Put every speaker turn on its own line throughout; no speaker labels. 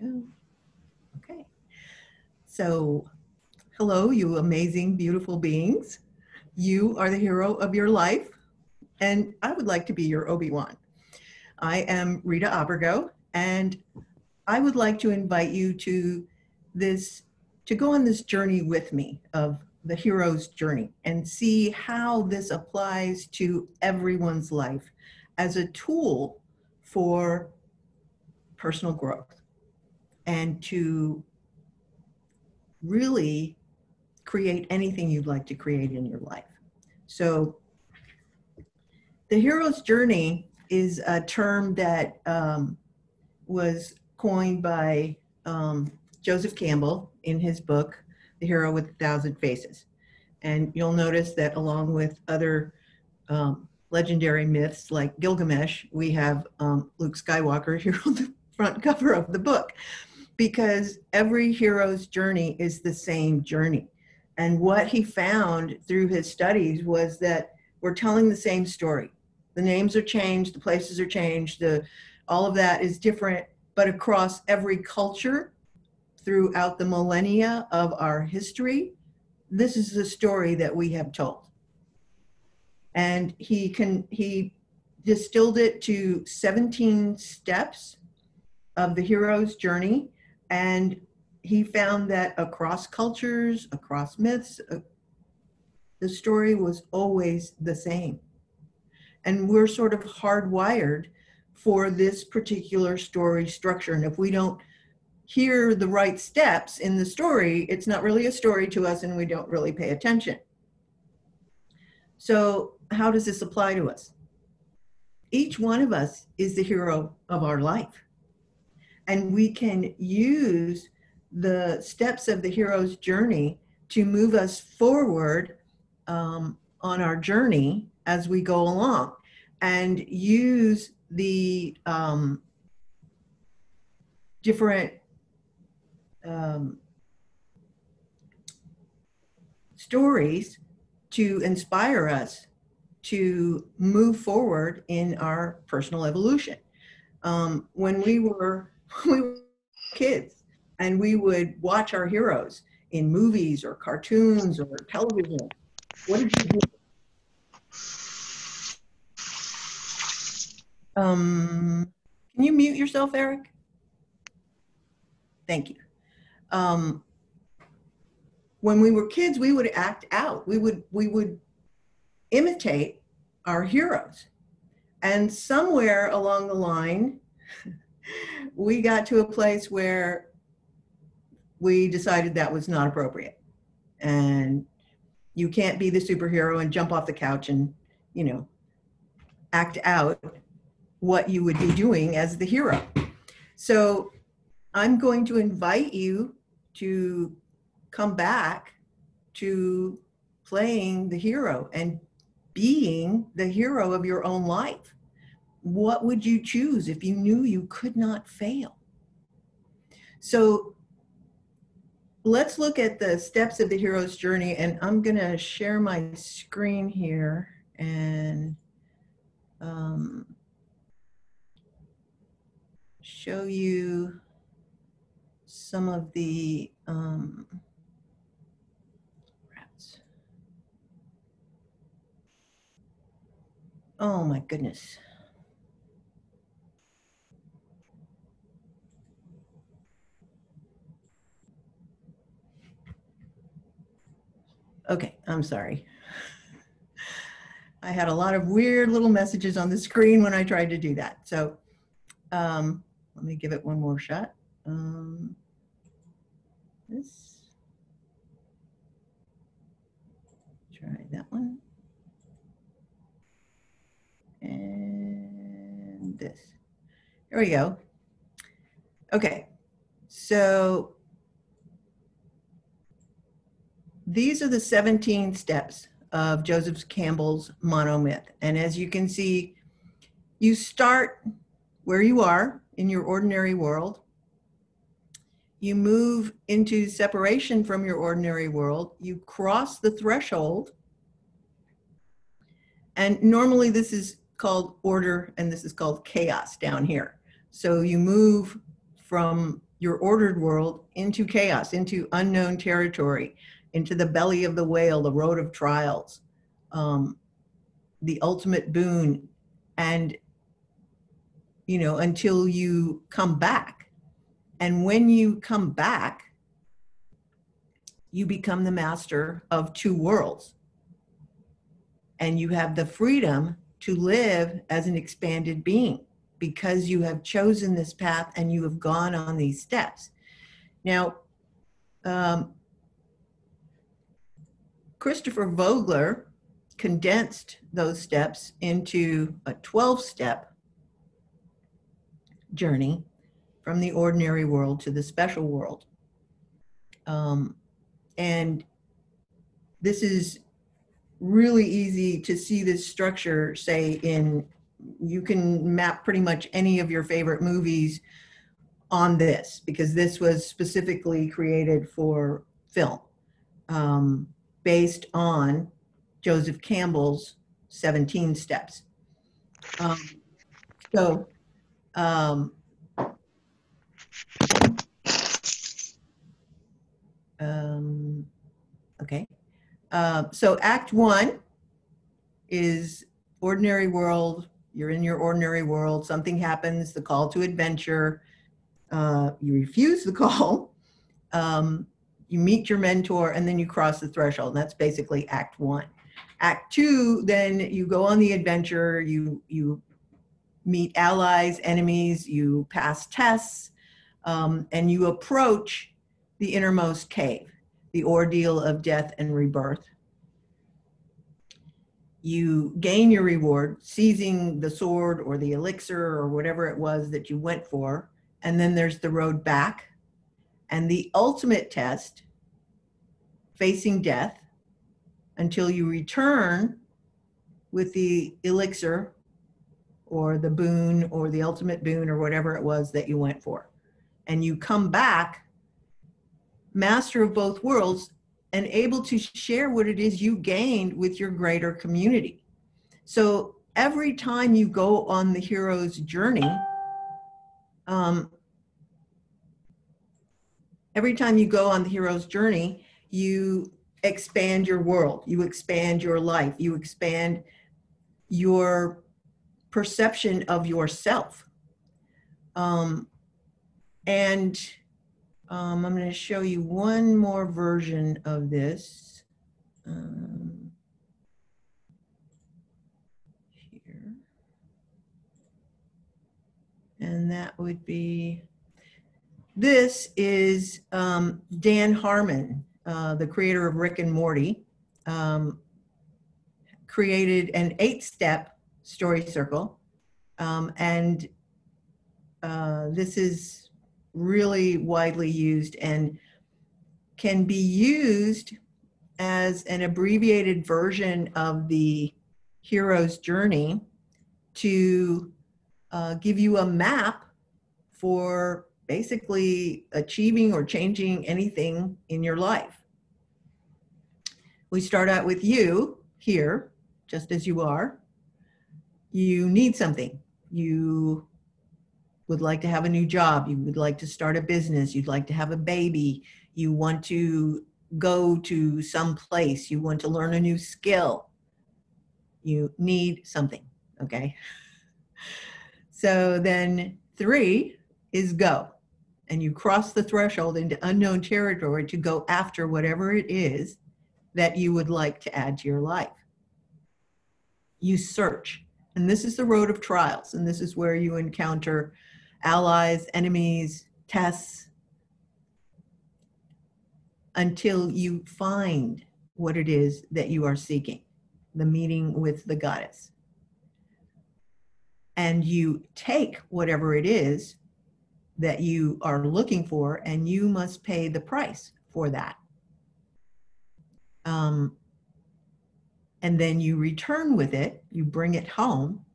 go. Okay. So, hello, you amazing, beautiful beings. You are the hero of your life, and I would like to be your Obi-Wan. I am Rita Abergo, and I would like to invite you to go on this journey with me of the hero's journey and see how this applies to everyone's life as a tool for personal growth and to really create anything you'd like to create in your life. So the hero's journey is a term that was coined by Joseph Campbell in his book, The Hero with a Thousand Faces. And you'll notice that along with other legendary myths like Gilgamesh, we have Luke Skywalker here on the front cover of the book, because every hero's journey is the same journey. And what he found through his studies was that we're telling the same story. The names are changed, the places are changed, all of that is different, but across every culture throughout the millennia of our history, this is the story that we have told. And he distilled it to 17 steps of the hero's journey. And he found that across cultures, across myths, the story was always the same. And we're sort of hardwired for this particular story structure. And if we don't hear the right steps in the story, it's not really a story to us and we don't really pay attention. So how does this apply to us? Each one of us is the hero of our life. And we can use the steps of the hero's journey to move us forward on our journey as we go along, and use the different stories to inspire us to move forward in our personal evolution. When we were kids and we would watch our heroes in movies or cartoons or television, what did you do? Can you mute yourself, Eric? Thank you. When we were kids, we would act out. We would imitate our heroes. And somewhere along the line, we got to a place where we decided that was not appropriate. And you can't be the superhero and jump off the couch and, act out what you would be doing as the hero. So I'm going to invite you to come back to playing the hero and being the hero of your own life. What would you choose if you knew you could not fail? So let's look at the steps of the hero's journey, and I'm going to share my screen here and show you some of the rats. Oh my goodness. Okay, I'm sorry. I had a lot of weird little messages on the screen when I tried to do that. So let me give it one more shot. This. Try that one. And this. Here we go. Okay, so these are the 17 steps of Joseph Campbell's monomyth. And as you can see, you start where you are in your ordinary world. You move into separation from your ordinary world. You cross the threshold. And normally this is called order and this is called chaos down here. So you move from your ordered world into chaos, into unknown territory, into the belly of the whale, the road of trials, the ultimate boon, and until you come back. And when you come back, you become the master of two worlds. And you have the freedom to live as an expanded being because you have chosen this path and you have gone on these steps. Now, Christopher Vogler condensed those steps into a 12-step journey from the ordinary world to the special world. And this is really easy to see this structure, say, you can map pretty much any of your favorite movies on this, because this was specifically created for film, based on Joseph Campbell's 17 steps. Okay. So Act 1 is ordinary world. You're in your ordinary world. Something happens, the call to adventure. You refuse the call. You meet your mentor, and then you cross the threshold. And that's basically Act 1. Act 2, then you go on the adventure. You meet allies, enemies. You pass tests, and you approach the innermost cave, the ordeal of death and rebirth. You gain your reward, seizing the sword or the elixir or whatever it was that you went for. And then there's the road back and the ultimate test, facing death until you return with the elixir or the boon or the ultimate boon or whatever it was that you went for. And you come back master of both worlds and able to share what it is you gained with your greater community. So every time you go on the hero's journey, you expand your world, you expand your life, you expand your perception of yourself. I'm going to show you one more version of this here. And that would be, this is Dan Harmon, the creator of Rick and Morty, created an 8-step story circle. This is really widely used and can be used as an abbreviated version of the hero's journey to give you a map for basically achieving or changing anything in your life. We start out with you here, just as you are. You need something. You would like to have a new job. You would like to start a business. You'd like to have a baby. You want to go to some place. You want to learn a new skill. You need something, okay? So then 3 is go. And you cross the threshold into unknown territory to go after whatever it is that you would like to add to your life. You search. And this is the road of trials. And this is where you encounter allies, enemies, tests, until you find what it is that you are seeking, the meeting with the goddess. And you take whatever it is that you are looking for, and you must pay the price for that. And then you return with it, you bring it home,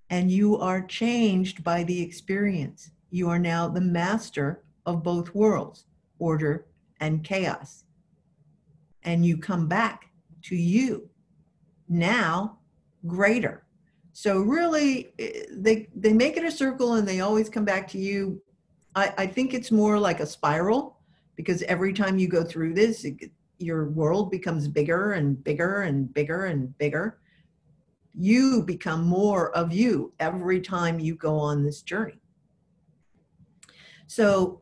and you are changed by the experience. You are now the master of both worlds, order and chaos. And you come back to you, now greater. So really, they make it a circle and they always come back to you I think it's more like a spiral, because every time you go through this, your world becomes bigger and bigger and bigger and bigger. You become more of you every time you go on this journey. So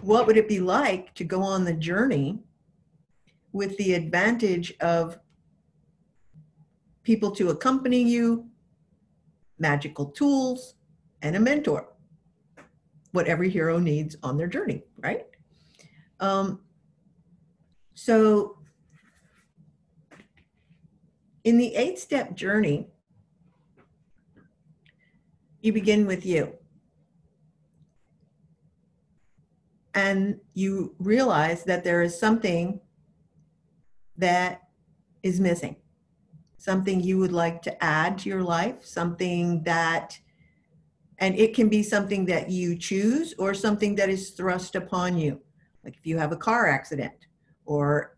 what would it be like to go on the journey with the advantage of people to accompany you, magical tools, and a mentor? What every hero needs on their journey, right? So in the 8-step journey, you begin with you. And you realize that there is something that is missing, something you would like to add to your life, something that, and it can be something that you choose or something that is thrust upon you. Like if you have a car accident, or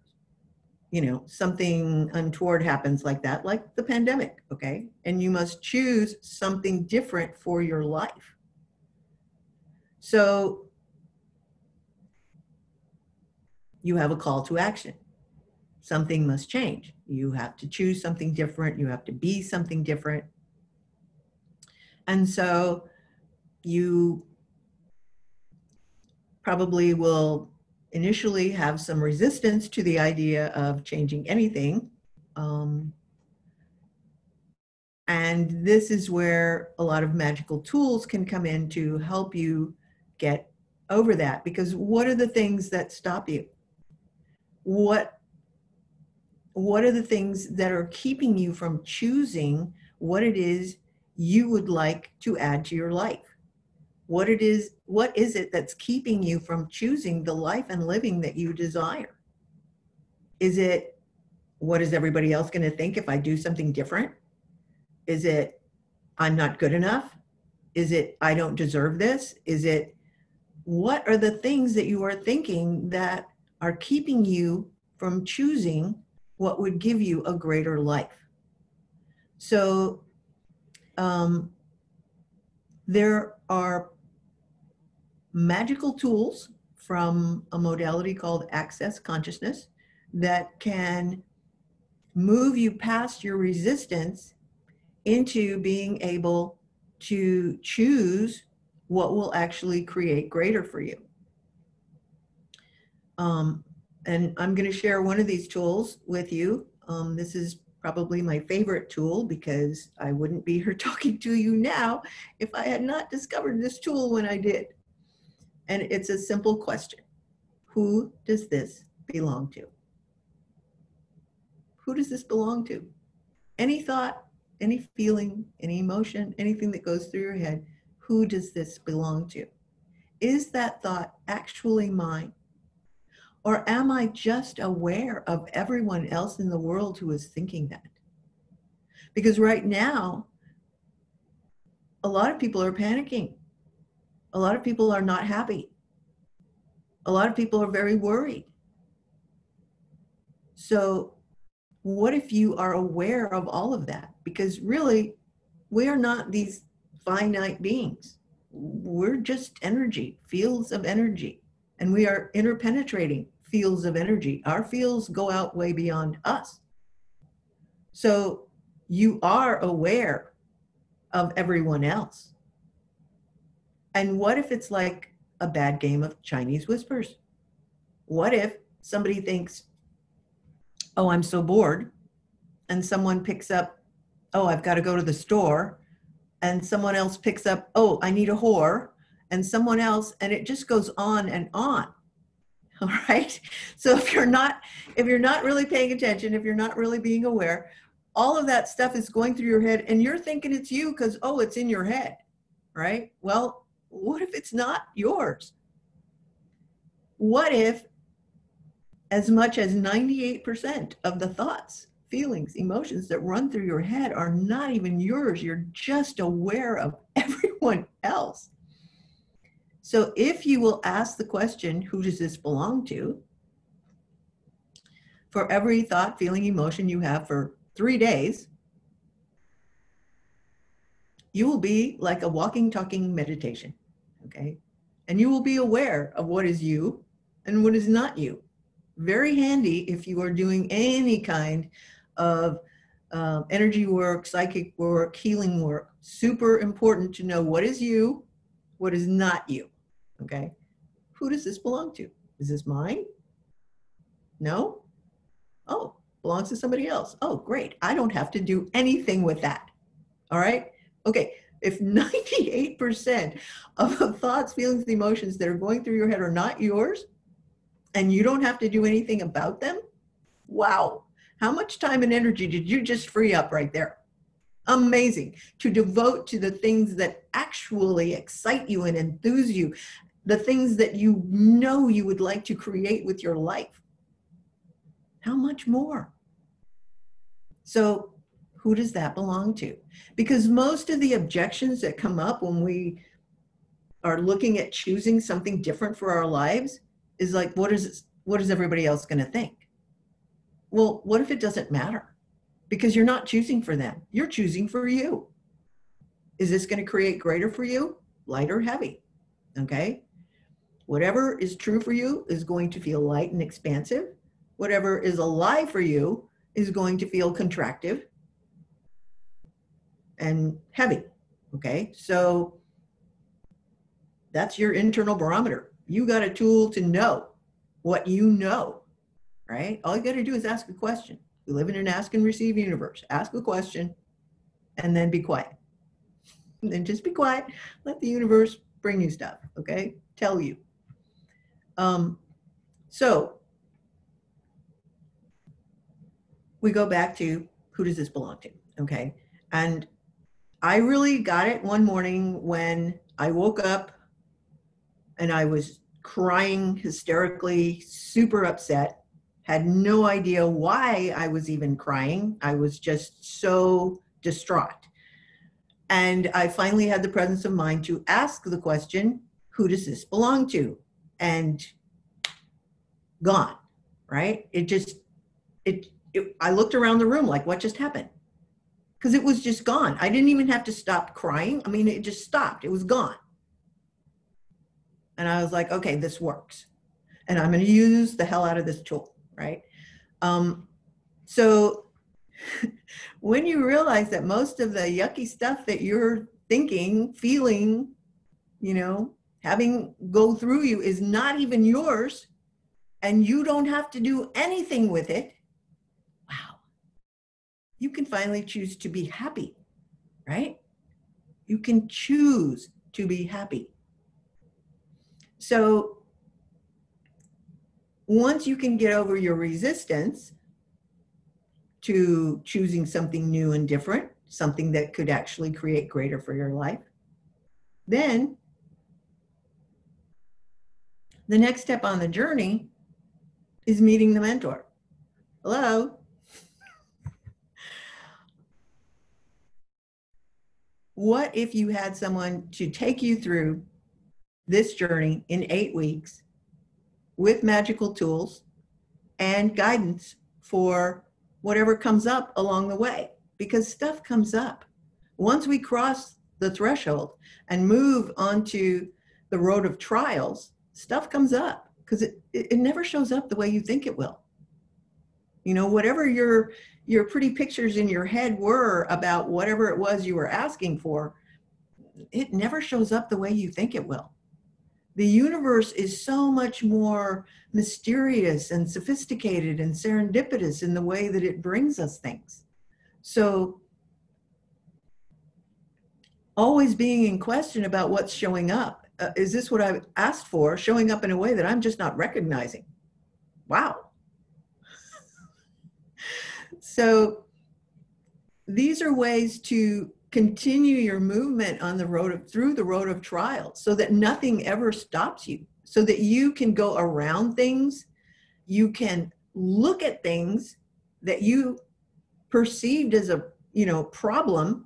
something untoward happens like that, like the pandemic, okay? And you must choose something different for your life. So you have a call to action. Something must change. You have to choose something different. You have to be something different. And so you probably will initially have some resistance to the idea of changing anything. And this is where a lot of magical tools can come in to help you get over that. Because what are the things that stop you? What are the things that are keeping you from choosing what it is you would like to add to your life? What is it that's keeping you from choosing the life and living that you desire? Is it, what is everybody else going to think if I do something different? Is it, I'm not good enough? Is it, I don't deserve this? Is it, what are the things that you are thinking that are keeping you from choosing what would give you a greater life? So there are magical tools from a modality called Access Consciousness that can move you past your resistance into being able to choose what will actually create greater for you. And I'm going to share one of these tools with you. This is probably my favorite tool, because I wouldn't be here talking to you now if I had not discovered this tool when I did. And it's a simple question. Who does this belong to? Who does this belong to? Any thought, any feeling, any emotion, anything that goes through your head, who does this belong to? Is that thought actually mine? Or am I just aware of everyone else in the world who is thinking that? Because right now, a lot of people are panicking. A lot of people are not happy. A lot of people are very worried. So what if you are aware of all of that? Because really, we are not these finite beings. We're just energy, fields of energy. And we are interpenetrating fields of energy. Our fields go out way beyond us. So you are aware of everyone else. And what if it's like a bad game of Chinese whispers? What if somebody thinks, oh, I'm so bored, and someone picks up, oh, I've got to go to the store, and someone else picks up, oh, I need a whore, and someone else, and it just goes on and on. All right. So if you're not really paying attention, if you're not really being aware, all of that stuff is going through your head, and you're thinking it's you because, oh, it's in your head, right? Well, what if it's not yours? What if as much as 98% of the thoughts, feelings, emotions that run through your head are not even yours? You're just aware of everyone else. So if you will ask the question, who does this belong to? For every thought, feeling, emotion you have for 3 days, you will be like a walking, talking meditation, okay? and you will be aware of what is you and what is not you. Very handy if you are doing any kind of energy work, psychic work, healing work. Super important to know what is you, what is not you. Okay? Who does this belong to? Is this mine? No? Oh, belongs to somebody else. Oh, great. I don't have to do anything with that. All right? Okay. If 98% of the thoughts, feelings, and emotions that are going through your head are not yours, and you don't have to do anything about them, wow. How much time and energy did you just free up right there? Amazing. To devote to the things that actually excite you and enthuse you, the things that you know you would like to create with your life. How much more? So who does that belong to? Because most of the objections that come up when we are looking at choosing something different for our lives is like, what is everybody else going to think? Well, what if it doesn't matter? Because you're not choosing for them. You're choosing for you. Is this going to create greater for you? Light or heavy? Okay. Whatever is true for you is going to feel light and expansive. Whatever is a lie for you is going to feel contractive and heavy. Okay. So that's your internal barometer. You got a tool to know what you know, right? All you got to do is ask a question. We live in an ask and receive universe. Ask a question and then be quiet. And then just be quiet. Let the universe bring you stuff, okay? Tell you. So we go back to who does this belong to, okay? And I really got it one morning when I woke up and I was crying hysterically, super upset, had no idea why I was even crying. I was just so distraught. And I finally had the presence of mind to ask the question, who does this belong to? And gone, right? I looked around the room like, what just happened? Because it was just gone. I didn't even have to stop crying. I mean, it just stopped. It was gone. And I was like, okay, this works. And I'm going to use the hell out of this tool, right? So when you realize that most of the yucky stuff that you're thinking, feeling, having go through you is not even yours, and you don't have to do anything with it, wow, you can finally choose to be happy, right? You can choose to be happy. So once you can get over your resistance to choosing something new and different, something that could actually create greater for your life, then the next step on the journey is meeting the mentor. Hello? What if you had someone to take you through this journey in 8 weeks with magical tools and guidance for whatever comes up along the way? Because stuff comes up. Once we cross the threshold and move onto the road of trials, stuff comes up because it never shows up the way you think it will. Whatever your pretty pictures in your head were about whatever it was you were asking for, it never shows up the way you think it will. The universe is so much more mysterious and sophisticated and serendipitous in the way that it brings us things. So always being in question about what's showing up. Is this what I've asked for, showing up in a way that I'm just not recognizing? Wow. So these are ways to continue your movement on the road through the road of trial, so that nothing ever stops you, so that you can go around things. You can look at things that you perceived as a problem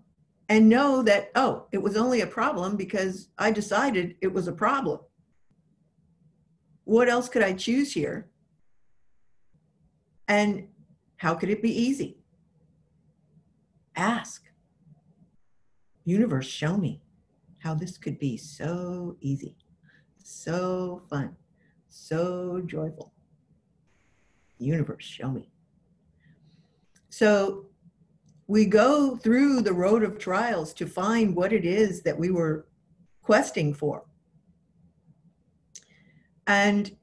and know that, oh, it was only a problem because I decided it was a problem. What else could I choose here? And how could it be easy? Ask. Universe, show me how this could be so easy. So fun, so joyful. Universe, show me. So we go through the road of trials to find what it is that we were questing for. And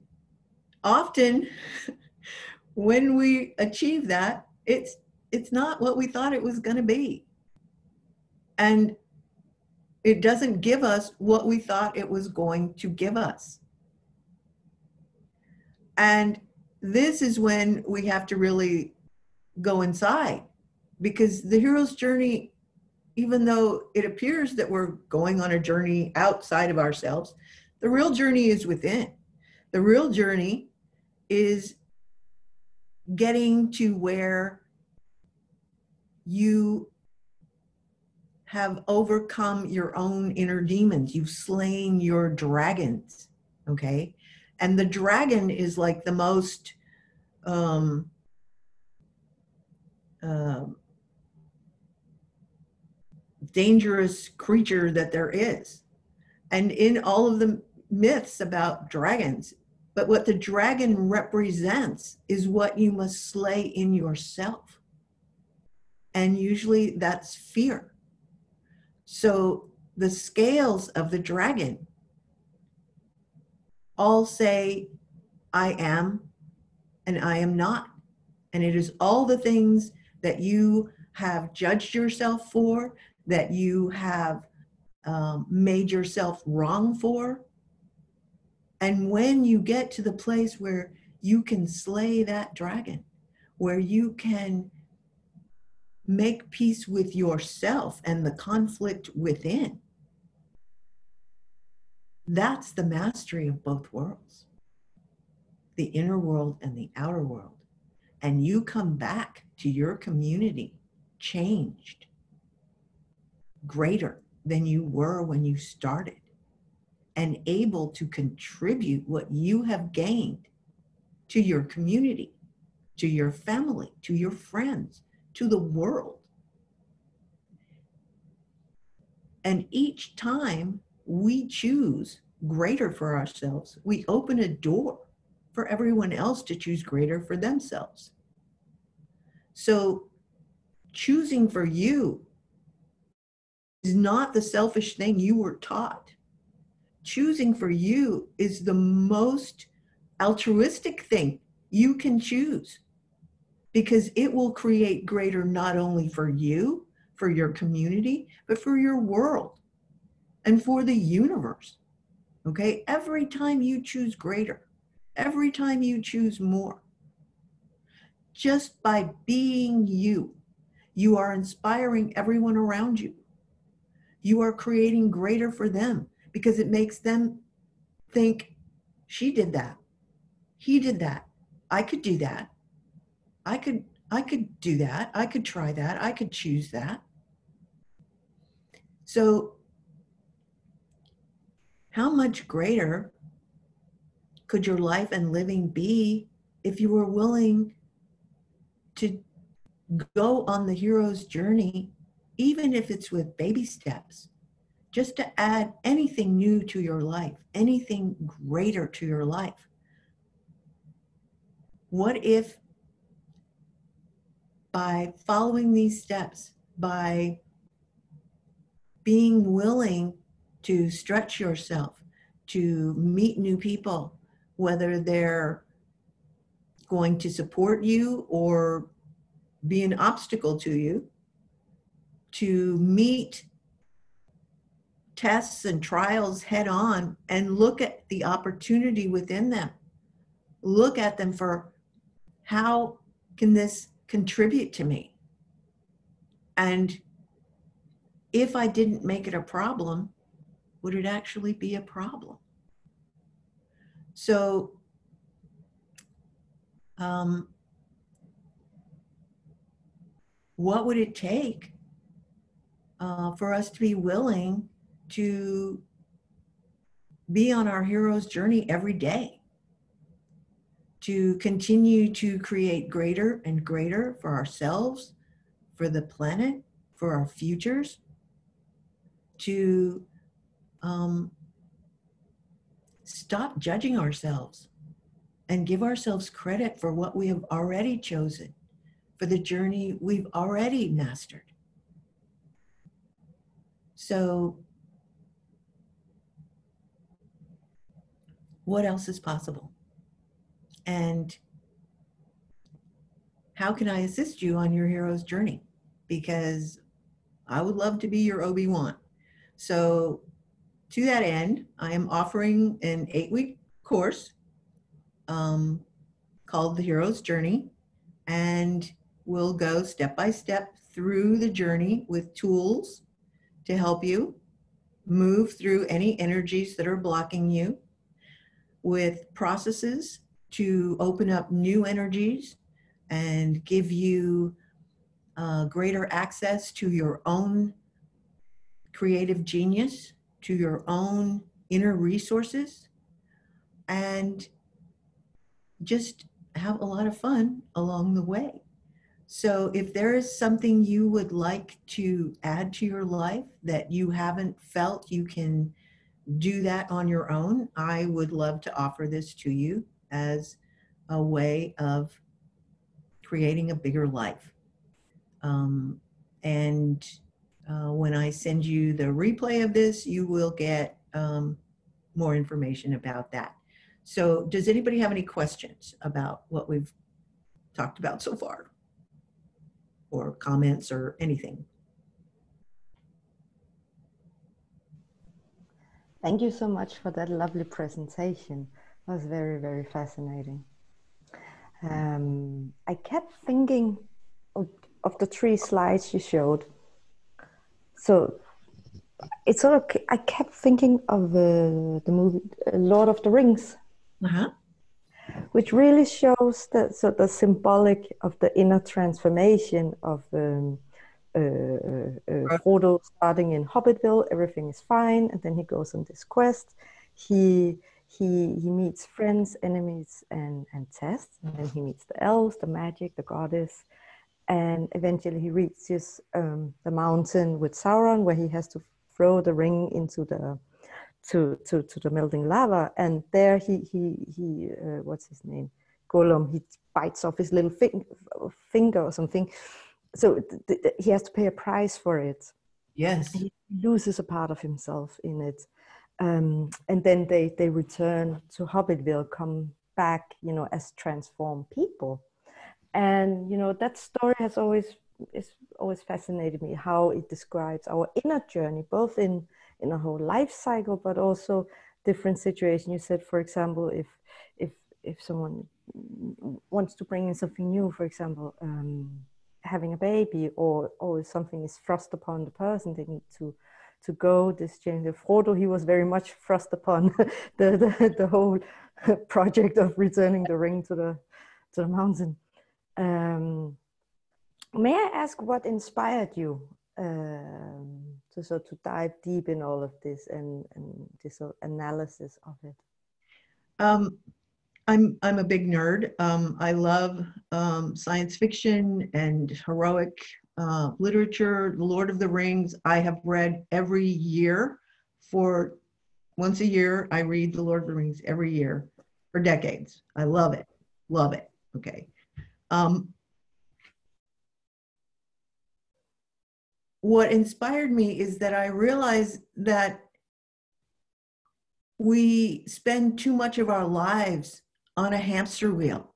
often when we achieve that, it's not what we thought it was going to be. And it doesn't give us what we thought it was going to give us. And this is when we have to really go inside, because the hero's journey, even though it appears that we're going on a journey outside of ourselves, the real journey is within. The real journey is getting to where you have overcome your own inner demons. You've slain your dragons, okay? And the dragon is like the most dangerous creature that there is. And in all of the myths about dragons, but what the dragon represents is what you must slay in yourself. And usually that's fear. So the scales of the dragon all say, I am and I am not. And it is all the things that you have judged yourself for, that you have made yourself wrong for. And when you get to the place where you can slay that dragon, where you can make peace with yourself and the conflict within, that's the mastery of both worlds, the inner world and the outer world. And you come back to your community changed, greater than you were when you started, and able to contribute what you have gained to your community, to your family, to your friends, to the world. And each time we choose greater for ourselves, we open a door for everyone else to choose greater for themselves. So choosing for you is not the selfish thing you were taught. Choosing for you is the most altruistic thing you can choose, because it will create greater not only for you, for your community, but for your world and for the universe. Okay? Every time you choose greater, every time you choose more, just by being you, you are inspiring everyone around you. You are creating greater for them, because it makes them think, she did that. He did that. I could do that. I could do that. I could try that. I could choose that. So how much greater could your life and living be if you were willing to go on the hero's journey, even if it's with baby steps, just to add anything new to your life, anything greater to your life? What if by following these steps, by being willing to stretch yourself, to meet new people, whether they're going to support you or be an obstacle to you, to meet tests and trials head on and look at the opportunity within them. Look at them for, how can this contribute to me? And if I didn't make it a problem, would it actually be a problem? So what would it take for us to be willing to be on our hero's journey every day, to continue to create greater and greater for ourselves, for the planet, for our futures, to stop judging ourselves and give ourselves credit for what we have already chosen, for the journey we've already mastered. So, what else is possible? And how can I assist you on your hero's journey? Because I would love to be your Obi-Wan. So, to that end, I am offering an 8-week course called The Hero's Journey, and we'll go step by step through the journey with tools to help you move through any energies that are blocking you, with processes to open up new energies and give you greater access to your own creative genius, to your own inner resources, and just have a lot of fun along the way. So if there is something you would like to add to your life that you haven't felt you can do that on your own, I would love to offer this to you as a way of creating a bigger life. When I send you the replay of this, you will get more information about that. So does anybody have any questions about what we've talked about so far? Or comments or anything?
Thank you so much for that lovely presentation. It was very, very fascinating. I kept thinking of the 3 slides you showed. So it's sort of, I kept thinking of the movie Lord of the Rings, which really shows that, so the symbolic of the inner transformation of Frodo starting in Hobbitville. Everything is fine, and then he goes on this quest. He meets friends, enemies, and tests, and then he meets the elves, the magic, the goddess, and eventually he reaches the mountain with Sauron, where he has to throw the ring into the to the melting lava, and there he what's his name, Gollum, he bites off his little finger or something. So he has to pay a price for it.
Yes.
He loses a part of himself in it. And then they return to Hobbitville, come back, you know, as transformed people. And, you know, that story has always fascinated me, how it describes our inner journey, both in a whole life cycle, but also different situations. You said, for example, if someone wants to bring in something new, for example, having a baby, or something is thrust upon the person, they need to go this change. Frodo, he was very much thrust upon the whole project of returning the ring to the mountain. May I ask what inspired you to dive deep in all of this and this analysis of it?
I'm a big nerd. I love science fiction and heroic literature. The Lord of the Rings, I have read every year. For once a year, I read The Lord of the Rings every year for decades. I love it. Love it. Okay. What inspired me is that I realized that we spend too much of our lives on a hamster wheel,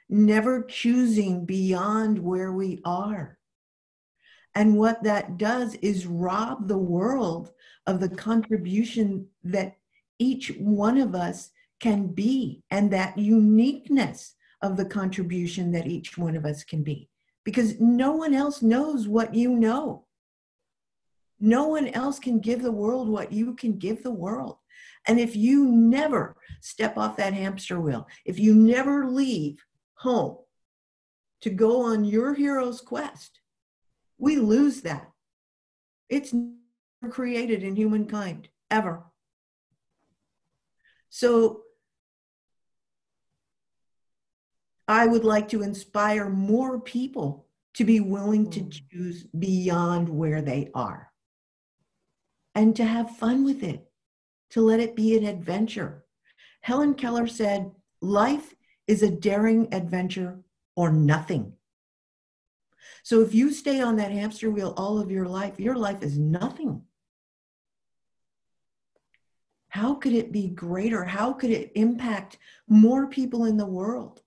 never choosing beyond where we are. And what that does is rob the world of the contribution that each one of us can be, and that uniqueness of the contribution that each one of us can be. Because no one else knows what you know. No one else can give the world what you can give the world. And if you never step off that hamster wheel, if you never leave home to go on your hero's quest, we lose that. It's never created in humankind, ever. So I would like to inspire more people to be willing to choose beyond where they are and to have fun with it, to let it be an adventure, Helen Keller said, life is a daring adventure or nothing. So if you stay on that hamster wheel all of your life is nothing. How could it be greater? How could it impact more people in the world?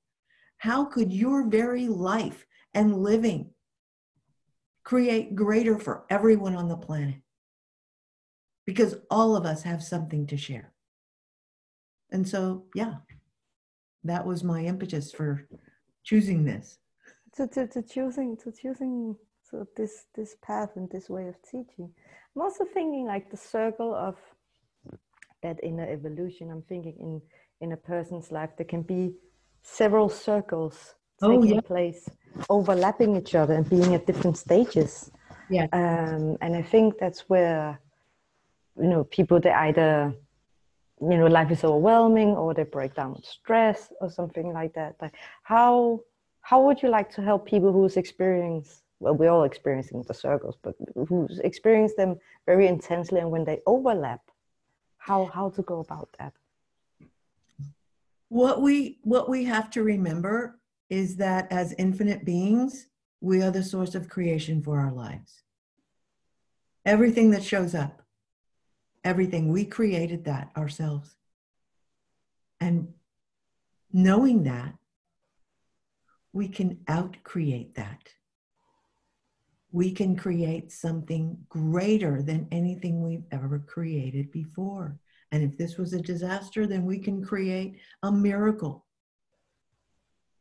How could your very life and living create greater for everyone on the planet? Because all of us have something to share. And so, yeah, that was my impetus for choosing this.
To choosing so this path and this way of teaching. I'm also thinking like the circle of that inner evolution. I'm thinking in a person's life there can be several circles taking place, overlapping each other and being at different stages.
Yeah.
And I think that's where, you know, people, they either, you know, life is overwhelming or they break down with stress or something like that. Like how would you like to help people who's experienced, well, we're all experiencing the circles, but who's experienced them very intensely, and when they overlap, how to go about that?
What we have to remember is that as infinite beings, we are the source of creation for our lives. Everything that shows up, everything, we created that ourselves. And knowing that, we can out-create that. We can create something greater than anything we've ever created before. And if this was a disaster, then we can create a miracle.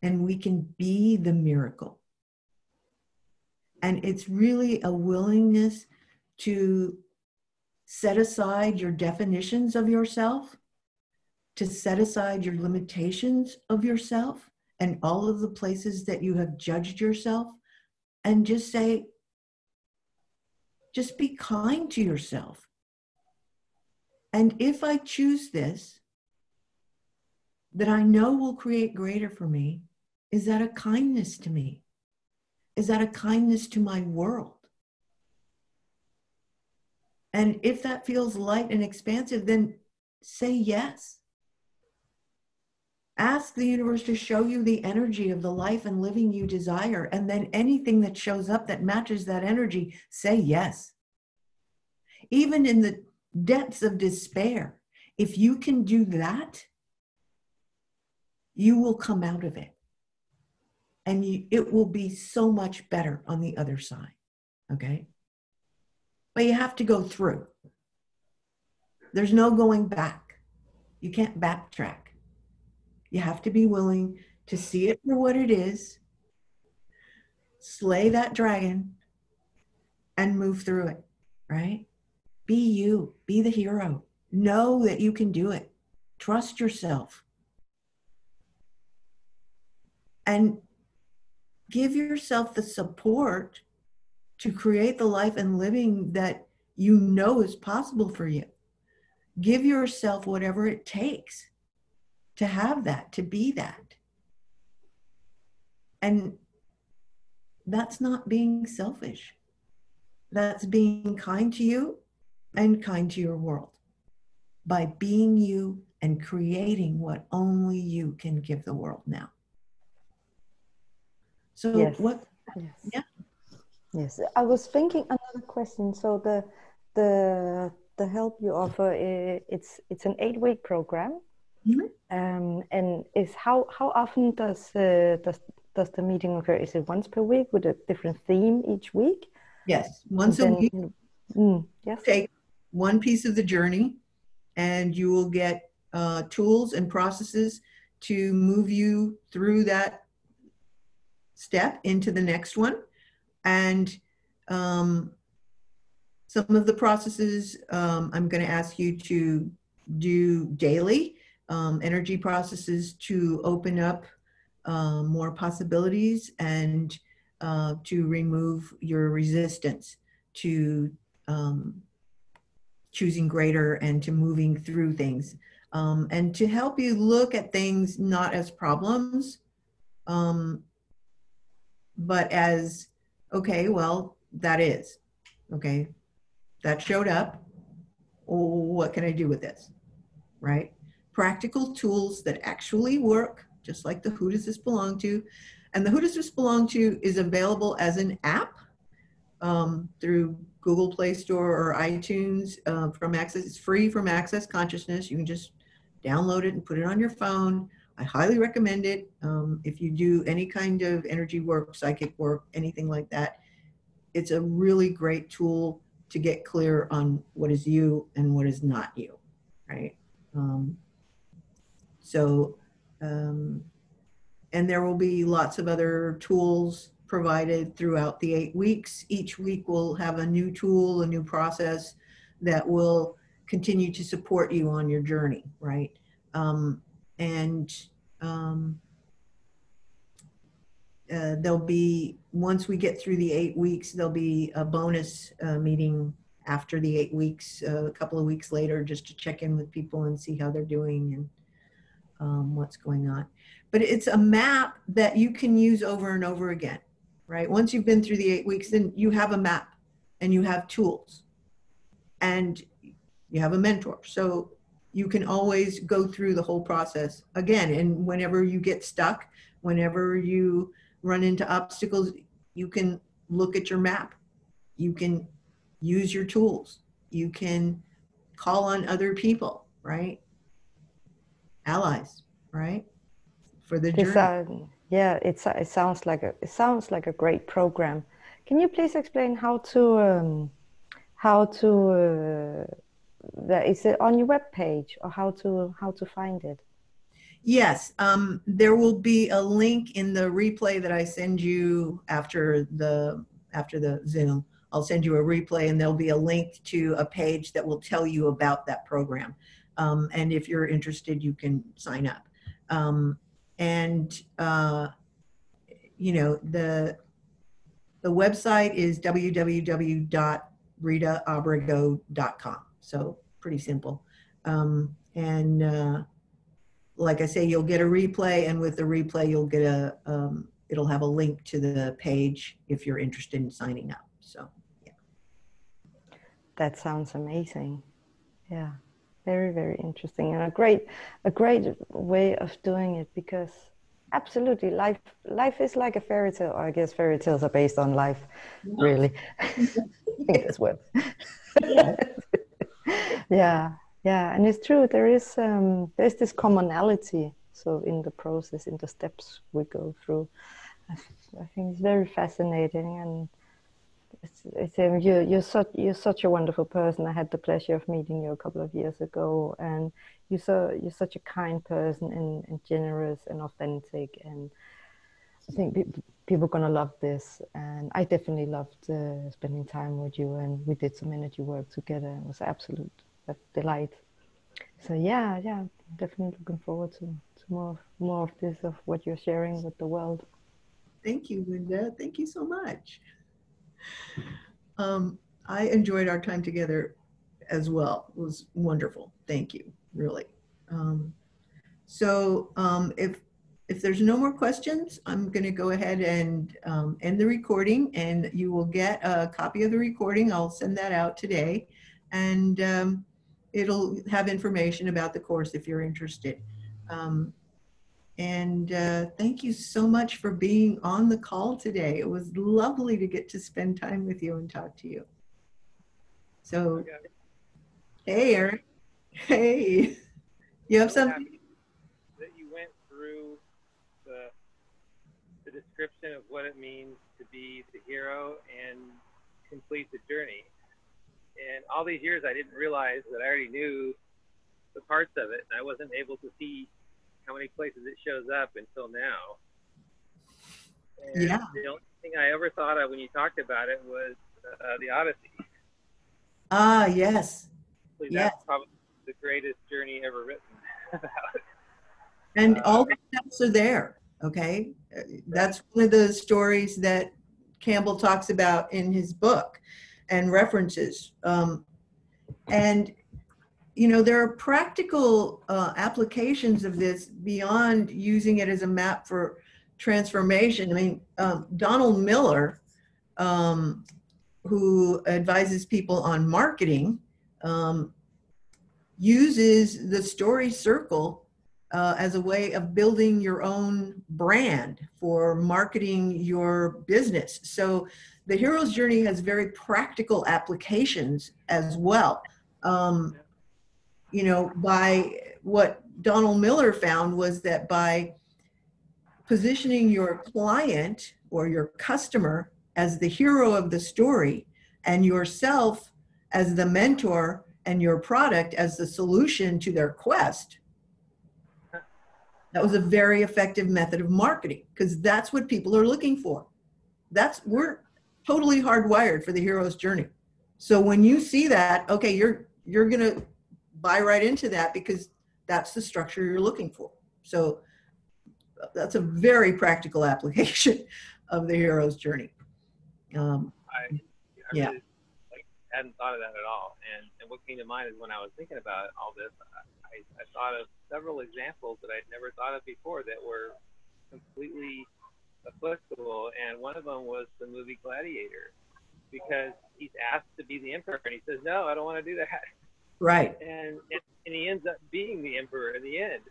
And we can be the miracle. And it's really a willingness to set aside your definitions of yourself, to set aside your limitations of yourself and all of the places that you have judged yourself, and just say, just be kind to yourself. And if I choose this, that I know will create greater for me, is that a kindness to me? Is that a kindness to my world? And if that feels light and expansive, then say yes. Ask the universe to show you the energy of the life and living you desire. And then anything that shows up that matches that energy, say yes. Even in the depths of despair, if you can do that, you will come out of it. And it will be so much better on the other side, okay? But you have to go through. There's no going back. You can't backtrack. You have to be willing to see it for what it is, slay that dragon, and move through it, right? Be you, be the hero. Know that you can do it. Trust yourself. And give yourself the support to create the life and living that you know is possible for you. Give yourself whatever it takes to have that, to be that. And that's not being selfish. That's being kind to you and kind to your world by being you and creating what only you can give the world now. So
yes.
what?
Yes.
Yeah.
Yes. I was thinking another question. So the help you offer, it's an 8-week program.
Mm-hmm.
And is how often does the meeting occur? Is it once per week with a different theme each week?
Yes, once a week.
Yes.
Take one piece of the journey, and you will get tools and processes to move you through that step into the next one. And some of the processes I'm going to ask you to do daily. Energy processes to open up more possibilities and to remove your resistance to choosing greater and to moving through things, and to help you look at things not as problems, but as, okay, well, that is, okay, that showed up. What can I do with this, right? practical tools that actually work, just like the Who Does This Belong To? And the Who Does This Belong To is available as an app through Google Play Store or iTunes from Access. It's free from Access Consciousness. You can just download it and put it on your phone. I highly recommend it. If you do any kind of energy work, psychic work, anything like that, it's a really great tool to get clear on what is you and what is not you, right? And there will be lots of other tools provided throughout the 8 weeks. Each week will have a new tool, a new process that will continue to support you on your journey, right? There'll be, once we get through the 8 weeks, there'll be a bonus meeting after the 8 weeks, a couple of weeks later, just to check in with people and see how they're doing and what's going on. But it's a map that you can use over and over again, right? Once you've been through the 8 weeks, then you have a map and you have tools and you have a mentor. So you can always go through the whole process again. And whenever you get stuck, whenever you run into obstacles, you can look at your map. You can use your tools. You can call on other people, right? Allies, right? For the journey.
Yeah, it sounds like a great program. Can you please explain is it on your webpage, or how to find it?
Yes, there will be a link in the replay that I send you after the Zoom. I'll send you a replay, and there'll be a link to a page that will tell you about that program. And if you're interested, you can sign up. You know, the website is www.ritaabrego.com. So pretty simple. Like I say, you'll get a replay, and with the replay, you'll get it'll have a link to the page if you're interested in signing up. So, yeah.
That sounds amazing. Yeah, very, very interesting, and a great way of doing it, because absolutely, life is like a fairy tale. Or I guess fairy tales are based on life, really. I think that's what. Yeah, and it's true. There's this commonality. So in the process, in the steps we go through, I think it's very fascinating, and you're such a wonderful person. I had the pleasure of meeting you a couple of years ago, and you're such a kind person and generous and authentic, and I think people are gonna love this. And I definitely loved spending time with you, and we did some energy work together. It was absolute delight. So yeah, definitely looking forward to more of this, of what you're sharing with the world.
Thank you, Linda. Thank you so much. I enjoyed our time together as well. It was wonderful. Thank you, really. If there's no more questions, I'm going to go ahead and end the recording, and you will get a copy of the recording. I'll send that out today, and it'll have information about the course if you're interested. Thank you so much for being on the call today. It was lovely to get to spend time with you and talk to you. So, hey, Eric. Hey, you have something?
That you went through the description of what it means to be the hero and complete the journey. And all these years, I didn't realize that I already knew the parts of it, and I wasn't able to see how many places it shows up until now. And
yeah.
The only thing I ever thought of when you talked about it was the Odyssey.
Ah, yes.
That's probably the greatest journey ever written about it.
And all the steps are there, okay? That's one of the stories that Campbell talks about in his book and references. And, you know, there are practical applications of this beyond using it as a map for transformation. I mean, Donald Miller, who advises people on marketing, uses the story circle as a way of building your own brand for marketing your business. So the hero's journey has very practical applications as well. You know, by what Donald Miller found was that by positioning your client or your customer as the hero of the story and yourself as the mentor and your product as the solution to their quest, that was a very effective method of marketing, because that's what people are looking for. We're totally hardwired for the hero's journey. So when you see that, okay, you're gonna buy right into that because that's the structure you're looking for. So that's a very practical application of the hero's journey.
I
Yeah.
really hadn't thought of that at all. And what came to mind is when I was thinking about all this, I thought of several examples that I'd never thought of before that were completely applicable. And one of them was the movie Gladiator, because he's asked to be the emperor and he says, no, I don't want to do that.
Right.
And he ends up being the emperor in the end.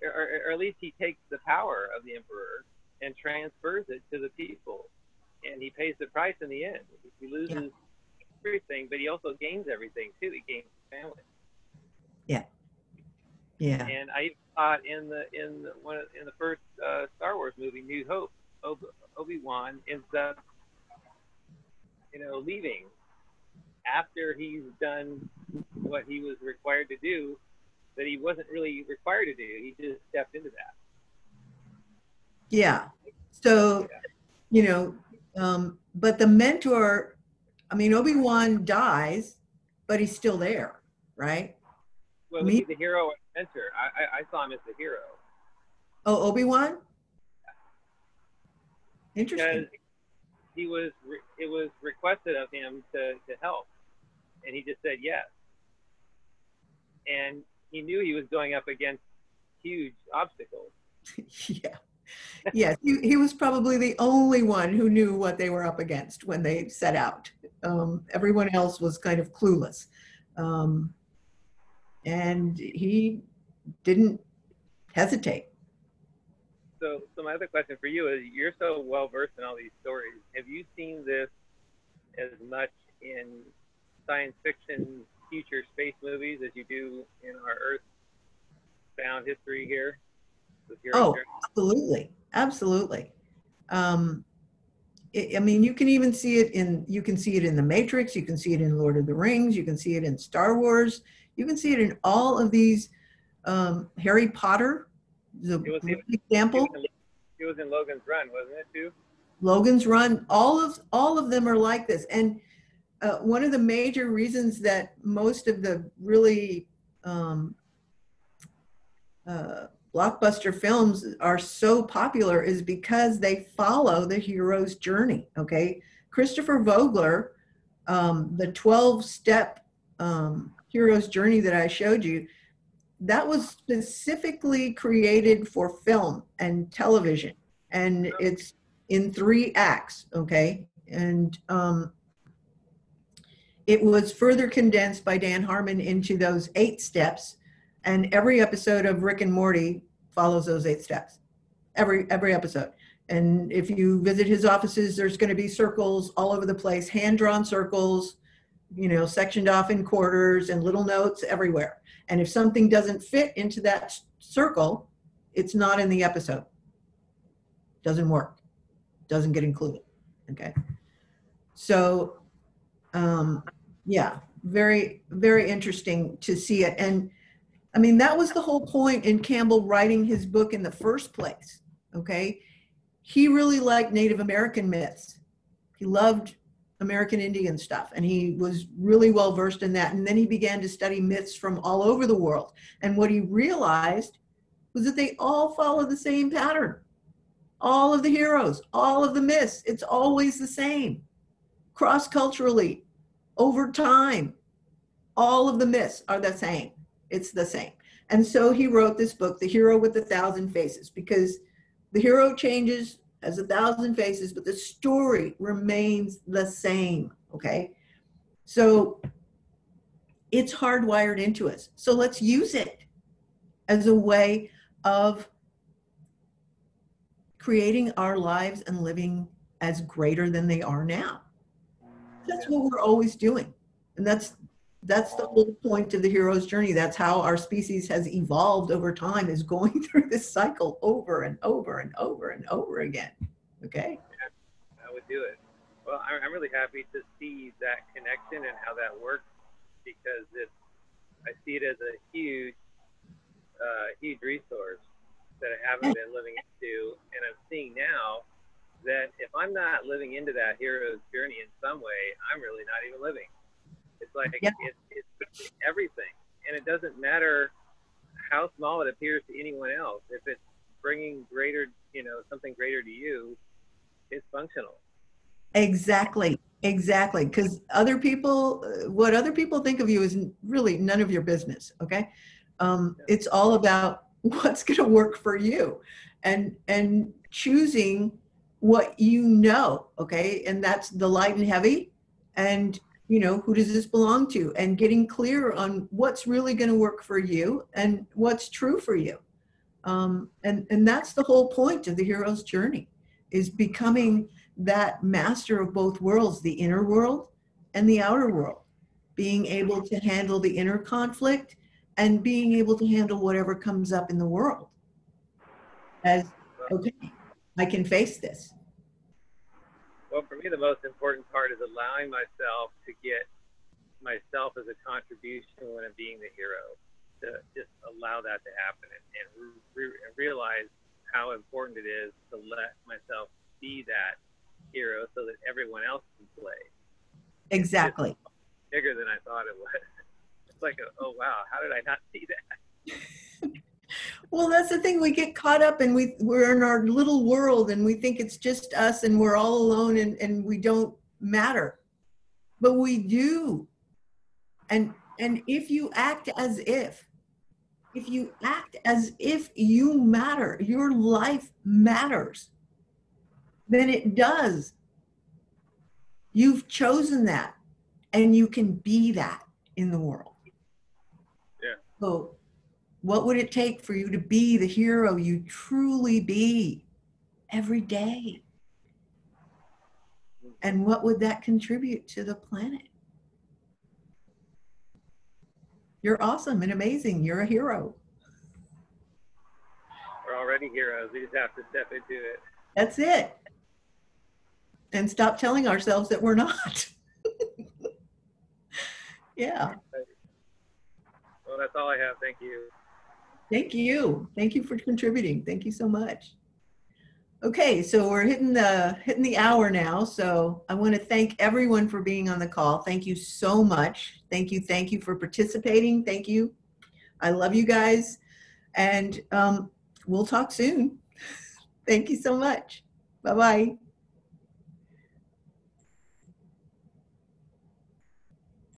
Or at least he takes the power of the emperor and transfers it to the people. And he pays the price in the end. He loses everything, but he also gains everything too. He gains family.
Yeah. Yeah.
And I thought in the first Star Wars movie, New Hope, Obi-Wan ends up, leaving after he's done what he was required to do, that he wasn't really required to do. He just stepped into that.
Yeah. So, but the mentor, I mean, Obi-Wan dies, but he's still there, right?
Well, he's the hero and mentor. I saw him as the hero.
Oh, Obi-Wan? Interesting.
Because it was requested of him to help, and he just said yes. And he knew he was going up against huge obstacles.
Yeah. Yes, he was probably the only one who knew what they were up against when they set out. Everyone else was kind of clueless. And he didn't hesitate.
So my other question for you is, you're so well versed in all these stories. Have you seen this as much in science fiction, future space movies as you do in our Earth-bound history here?
Oh, absolutely, absolutely. I mean, you can even see it in The Matrix. You can see it in Lord of the Rings. You can see it in Star Wars. You can see it in all of these. Harry Potter is a great example.
It was in Logan's Run, wasn't it too?
Logan's Run. All of them are like this. And one of the major reasons that most of the really blockbuster films are so popular is because they follow the hero's journey. Okay, Christopher Vogler, the 12-step hero's journey that I showed you, that was specifically created for film and television, and it's in 3 acts. Okay, and it was further condensed by Dan Harmon into those 8 steps. And every episode of Rick and Morty follows those 8 steps, every episode. And if you visit his offices, there's going to be circles all over the place, hand-drawn circles, sectioned off in quarters and little notes everywhere. And if something doesn't fit into that circle, it's not in the episode. Doesn't work. Doesn't get included. Okay. So, yeah, very, very interesting to see it. And I mean, that was the whole point in Campbell writing his book in the first place, okay? He really liked Native American myths. He loved American Indian stuff, and he was really well versed in that. And then he began to study myths from all over the world. And what he realized was that they all follow the same pattern. All of the heroes, all of the myths, it's always the same. Cross-culturally, over time, all of the myths are the same. It's the same. And so he wrote this book, The Hero with 1,000 Faces, because the hero changes, has 1,000 faces, but the story remains the same, okay? So It's hardwired into us. So let's use it as a way of creating our lives and living as greater than they are now. That's what we're always doing. And that's the whole point of the hero's journey. That's how our species has evolved over time, is going through this cycle over and over and over and over again. Okay?
Yeah, I would do it. Well, I'm really happy to see that connection and how that works, because I see it as a huge resource that I haven't been living into. And I'm seeing now that if I'm not living into that hero's journey in some way, I'm really not even living. It's like, it's everything. And it doesn't matter how small it appears to anyone else. If it's bringing greater, something greater to you, it's functional.
Exactly. Because other people, what other people think of you is really none of your business. Okay. It's all about what's going to work for you, and choosing what you know. Okay. And that's the light and heavy. And who does this belong to? And getting clear on what's really going to work for you and what's true for you. And that's the whole point of the hero's journey, is becoming that master of both worlds, the inner world and the outer world, being able to handle the inner conflict and being able to handle whatever comes up in the world as, okay, I can face this.
Well, for me, the most important part is allowing myself to get myself as a contribution when I'm being the hero, to just allow that to happen and realize how important it is to let myself be that hero so that everyone else can play.
Exactly.
It's bigger than I thought it was. It's like, oh, wow, how did I not see that?
Well, that's the thing. We get caught up and we're in our little world and we think it's just us and we're all alone and we don't matter. But we do. And if you act as if you matter, your life matters, then it does. You've chosen that and you can be that in the world.
Yeah.
So what would it take for you to be the hero you truly be every day? And what would that contribute to the planet? You're awesome and amazing. You're a hero.
We're already heroes. We just have to step into it.
That's it. And stop telling ourselves that we're not. Yeah.
Well, that's all I have. Thank you.
Thank you. Thank you for contributing. Thank you so much. Okay, so we're hitting the hour now. So I want to thank everyone for being on the call. Thank you so much. Thank you for participating. Thank you. I love you guys. And we'll talk soon. Thank you so much. Bye-bye.